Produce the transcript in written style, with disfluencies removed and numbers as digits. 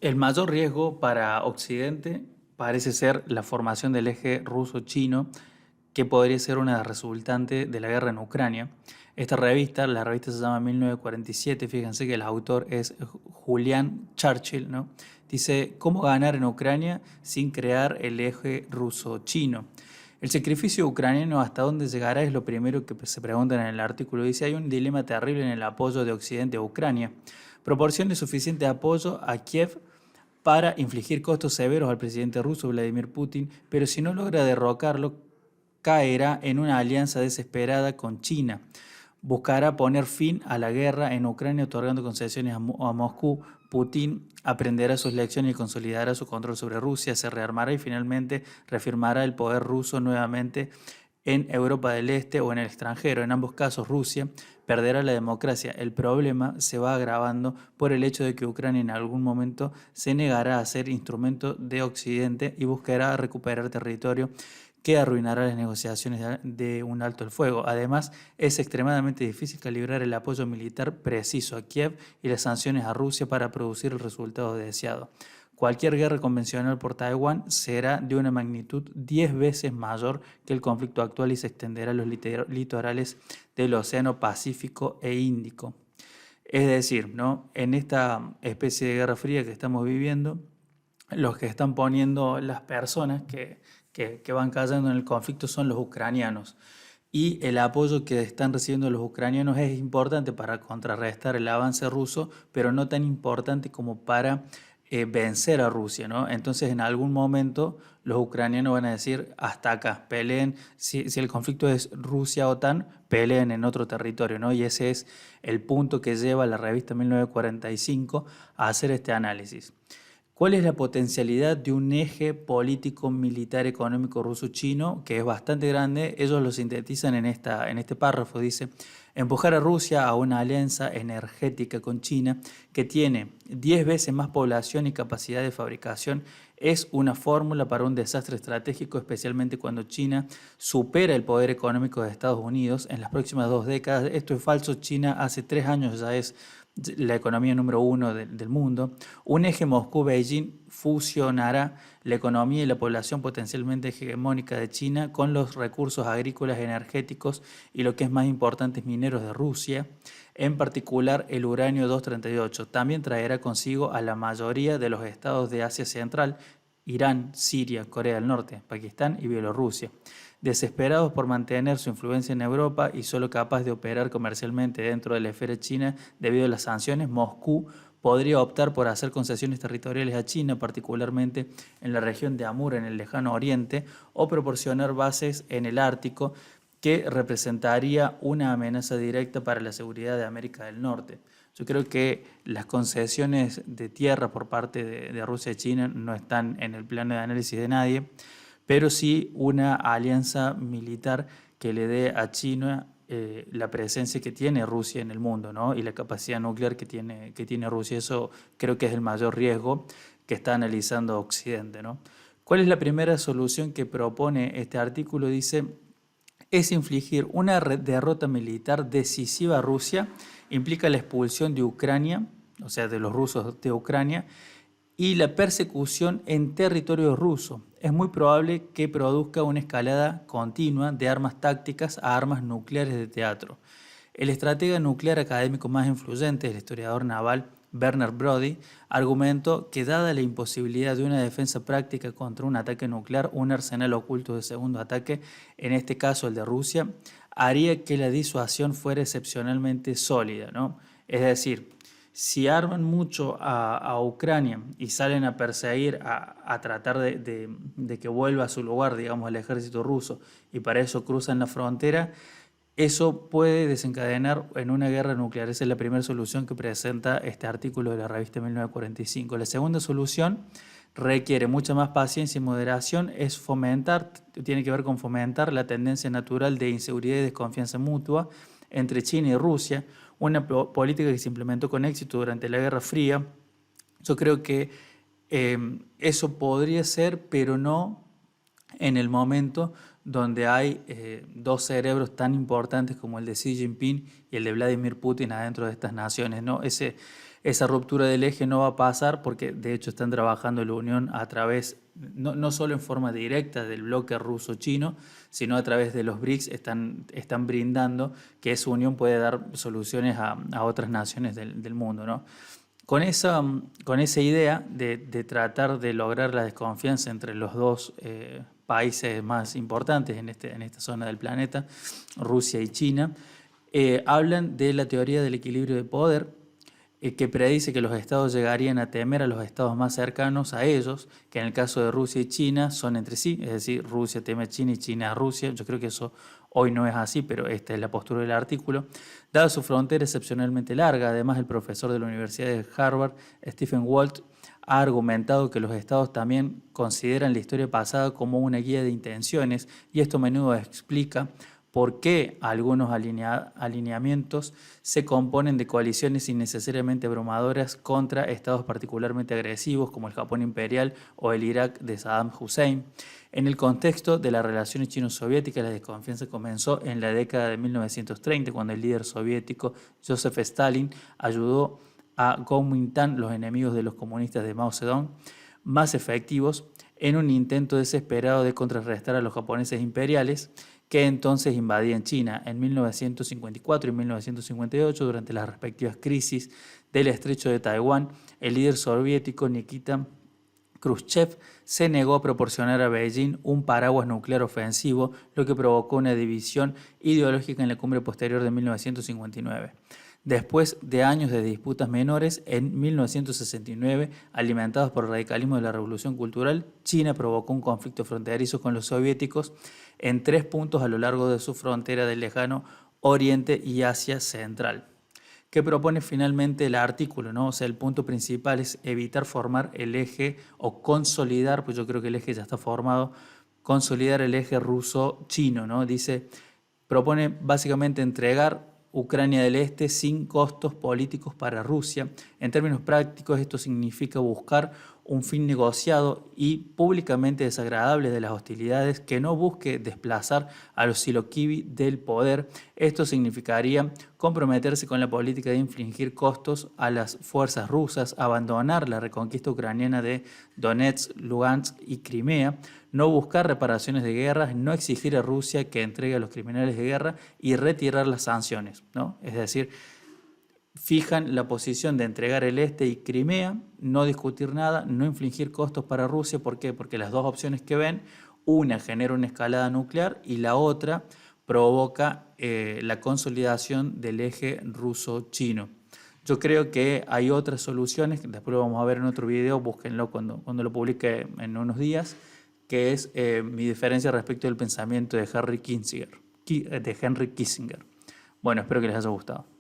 El mayor riesgo para Occidente parece ser la formación del eje ruso-chino, que podría ser una resultante de la guerra en Ucrania. Esta revista, la revista se llama 1947, fíjense que el autor es Julian Churchill, ¿no? Dice, ¿cómo ganar en Ucrania sin crear el eje ruso-chino? El sacrificio ucraniano hasta dónde llegará es lo primero que se pregunta en el artículo. Dice, hay un dilema terrible en el apoyo de Occidente a Ucrania. Proporcione suficiente apoyo a Kiev para infligir costos severos al presidente ruso Vladimir Putin, pero si no logra derrocarlo, caerá en una alianza desesperada con China. Buscará poner fin a la guerra en Ucrania otorgando concesiones a Moscú. Putin aprenderá sus lecciones y consolidará su control sobre Rusia, se rearmará y finalmente reafirmará el poder ruso nuevamente en Europa del Este o en el extranjero. En ambos casos, Rusia perderá la democracia. El problema se va agravando por el hecho de que Ucrania en algún momento se negará a ser instrumento de Occidente y buscará recuperar territorio que arruinará las negociaciones de un alto el fuego. Además, es extremadamente difícil calibrar el apoyo militar preciso a Kiev y las sanciones a Rusia para producir el resultado deseado. Cualquier guerra convencional por Taiwán será de una magnitud 10 veces mayor que el conflicto actual y se extenderá a los litorales del Océano Pacífico e Índico. Es decir, ¿no? En esta especie de guerra fría que estamos viviendo, los que están poniendo las personas que van cayendo en el conflicto son los ucranianos. Y el apoyo que están recibiendo los ucranianos es importante para contrarrestar el avance ruso, pero no tan importante como para vencer a Rusia, ¿no? Entonces, en algún momento, los ucranianos van a decir, hasta acá, peleen, si el conflicto es Rusia-OTAN, peleen en otro territorio, ¿no? Y ese es el punto que lleva la revista 1945 a hacer este análisis. ¿Cuál es la potencialidad de un eje político, militar, económico ruso-chino que es bastante grande? Ellos lo sintetizan en este párrafo. Dice, empujar a Rusia a una alianza energética con China que tiene 10 veces más población y capacidad de fabricación es una fórmula para un desastre estratégico, especialmente cuando China supera el poder económico de Estados Unidos en las próximas 2 décadas. Esto es falso. China hace 3 años ya es la economía número uno del mundo. Un eje Moscú-Beijing fusionará la economía y la población potencialmente hegemónica de China con los recursos agrícolas, energéticos y lo que es más importante, mineros de Rusia, en particular el uranio 238. También traerá consigo a la mayoría de los estados de Asia Central, Irán, Siria, Corea del Norte, Pakistán y Bielorrusia. Desesperados por mantener su influencia en Europa y solo capaz de operar comercialmente dentro de la esfera china debido a las sanciones, Moscú podría optar por hacer concesiones territoriales a China, particularmente en la región de Amur, en el lejano oriente, o proporcionar bases en el Ártico, que representaría una amenaza directa para la seguridad de América del Norte. Yo creo que las concesiones de tierra por parte de Rusia y China no están en el plano de análisis de nadie, pero sí una alianza militar que le dé a China la presencia que tiene Rusia en el mundo, ¿no? Y la capacidad nuclear que tiene Rusia. Eso creo que es el mayor riesgo que está analizando Occidente, ¿no? ¿Cuál es la primera solución que propone este artículo? Dice, es infligir una derrota militar decisiva a Rusia, implica la expulsión de Ucrania, o sea, de los rusos de Ucrania, y la persecución en territorio ruso. Es muy probable que produzca una escalada continua de armas tácticas a armas nucleares de teatro. El estratega nuclear académico más influyente, el historiador naval Bernard Brodie, argumentó que dada la imposibilidad de una defensa práctica contra un ataque nuclear, un arsenal oculto de segundo ataque, en este caso el de Rusia, haría que la disuasión fuera excepcionalmente sólida, ¿no? Es decir, si arman mucho a Ucrania y salen a perseguir, a tratar de que vuelva a su lugar, digamos, el ejército ruso, y para eso cruzan la frontera, eso puede desencadenar en una guerra nuclear. Esa es la primera solución que presenta este artículo de la revista 1945. La segunda solución requiere mucha más paciencia y moderación, es fomentar, tiene que ver con fomentar la tendencia natural de inseguridad y desconfianza mutua entre China y Rusia, una política que se implementó con éxito durante la Guerra Fría. Yo creo que eso podría ser, pero no en el momento donde hay dos cerebros tan importantes como el de Xi Jinping y el de Vladimir Putin adentro de estas naciones, ¿no? Esa ruptura del eje no va a pasar porque de hecho están trabajando la Unión a través, no solo en forma directa del bloque ruso-chino, sino a través de los BRICS están brindando que esa unión puede dar soluciones a otras naciones del mundo, ¿no? Con esa idea de tratar de lograr la desconfianza entre los dos países más importantes en esta zona del planeta, Rusia y China, hablan de la teoría del equilibrio de poder, que predice que los estados llegarían a temer a los estados más cercanos a ellos, que en el caso de Rusia y China son entre sí, es decir, Rusia teme a China y China a Rusia. Yo creo que eso hoy no es así, pero esta es la postura del artículo. Dada su frontera excepcionalmente larga, además el profesor de la Universidad de Harvard, Stephen Walt, ha argumentado que los estados también consideran la historia pasada como una guía de intenciones, y esto a menudo explica por qué algunos alineamientos se componen de coaliciones innecesariamente abrumadoras contra estados particularmente agresivos como el Japón imperial o el Irak de Saddam Hussein. En el contexto de las relaciones chino-soviéticas, la desconfianza comenzó en la década de 1930, cuando el líder soviético Joseph Stalin ayudó a Kuomintang, los enemigos de los comunistas de Mao Zedong, más efectivos, en un intento desesperado de contrarrestar a los japoneses imperiales que entonces invadían China. En 1954 y 1958, durante las respectivas crisis del estrecho de Taiwán, el líder soviético Nikita Khrushchev se negó a proporcionar a Beijing un paraguas nuclear ofensivo, lo que provocó una división ideológica en la cumbre posterior de 1959. Después de años de disputas menores, en 1969, alimentados por el radicalismo de la Revolución Cultural, China provocó un conflicto fronterizo con los soviéticos en 3 puntos a lo largo de su frontera del lejano Oriente y Asia Central. ¿Qué propone finalmente el artículo, ¿no? O sea, el punto principal es evitar formar el eje o consolidar, pues yo creo que el eje ya está formado, consolidar el eje ruso-chino, ¿no? Propone básicamente entregar Ucrania del Este sin costos políticos para Rusia. En términos prácticos, esto significa buscar un fin negociado y públicamente desagradable de las hostilidades que no busque desplazar a los siloquivi del poder. Esto significaría comprometerse con la política de infligir costos a las fuerzas rusas, abandonar la reconquista ucraniana de Donetsk, Lugansk y Crimea, no buscar reparaciones de guerras, no exigir a Rusia que entregue a los criminales de guerra y retirar las sanciones, ¿no? Es decir, fijan la posición de entregar el este y Crimea, no discutir nada, no infligir costos para Rusia. ¿Por qué? Porque las dos opciones que ven, una genera una escalada nuclear y la otra provoca la consolidación del eje ruso-chino. Yo creo que hay otras soluciones, que después lo vamos a ver en otro video, búsquenlo cuando lo publique en unos días, que es mi diferencia respecto del pensamiento de Henry Kissinger. Bueno, espero que les haya gustado.